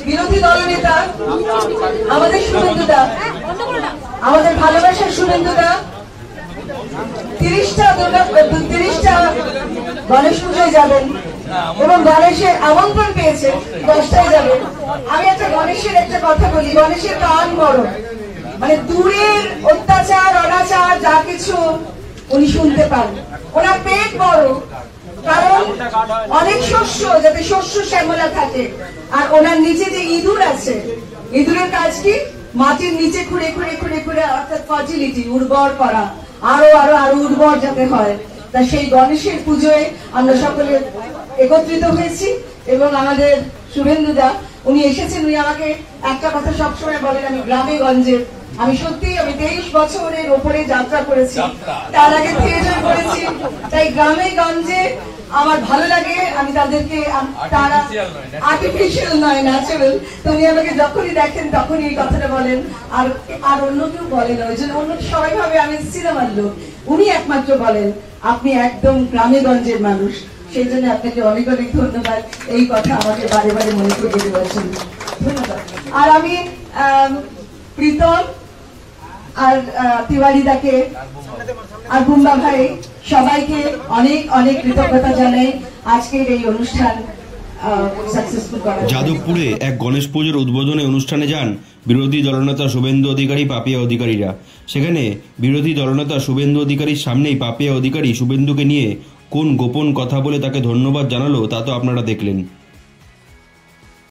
বিরোধী দলনেতা আমাদের শুভেন্দুদা, আমাদের ভালোবাসার শুভেন্দুদা 30টা গণেশ পুজোয় যাবেন এবং গণেশের আমন্ত্রণ পেয়েছে 10টায় যাবেন। আমি একটা গণেশের একটা কথা বলি, গণেশের কান বড়, মানে দূরের অত্যাচার অনাচার যা কিছু উনি শুনতে পান। ওনার পেট বড়, কারণ অনেক শস্য যাতে শস্য শ্যামলা থাকে। আর ওনার নিচে যে ইঁদুর আছে, ইঁদুরের কাজ কি? মাটির নিচে খুঁড়ে খুঁড়ে খুঁড়ে খুঁড়ে, অর্থাৎ ফার্টিলিটি, উর্বর করা, আরো আরো আরো উর্বর যাতে হয়। তা সেই গণেশের পুজোয় আমরা সকলে একত্রিত হয়েছি এবং আমাদের শুভেন্দুদা উনি এসেছেন। উনি আমাকে একটা কথা সবসময় বলেন, আমি গ্রামে গঞ্জে, আমি সত্যি আমি 23 বছরের ওপরে যাত্রা করেছি, তার আগে থিয়েটার করেছি, তাই গ্রামে গঞ্জে আমার ভালো লাগে। আমি তাদেরকে, তারা আর্টিফিশিয়াল নয়, ন্যাচারাল। তো উনি আমাকে যখনই দেখেন তখনই এই কথাটা বলেন, আর অন্য কেউ বলেন। ওই জন্য অন্য সবাই ভাবে আমি সিনেমার লোক, উনি একমাত্র বলেন আপনি একদম গ্রামে গঞ্জের মানুষ। সেই জন্য আপনাকে অনেক অনেক ধন্যবাদ, এই কথা আমাকে বারে বারে মনে করিয়ে দেওয়ার জন্য ধন্যবাদ। আর আমি প্রীতম আর তিওয়ারিদাকে আর বুম্বা ভাই সবাইকে অনেক অনেক কৃতজ্ঞতা জানাই আজকের এই অনুষ্ঠান সাকসেসফুল করার। যাদবপুরে এক গণেশ পুজোর উদ্বোধনী অনুষ্ঠানে যান বিরোধী দলনেতা শুভেন্দু অধিকারী, পাপিয়া অধিকারীরা। সেখানে বিরোধী দলনেতা শুভেন্দু অধিকারীর সামনেই পাপিয়া অধিকারী শুভেন্দুকে নিয়ে কোন গোপন কথা বলে তাকে ধন্যবাদ জানালো তা তো আপনারা দেখলেন।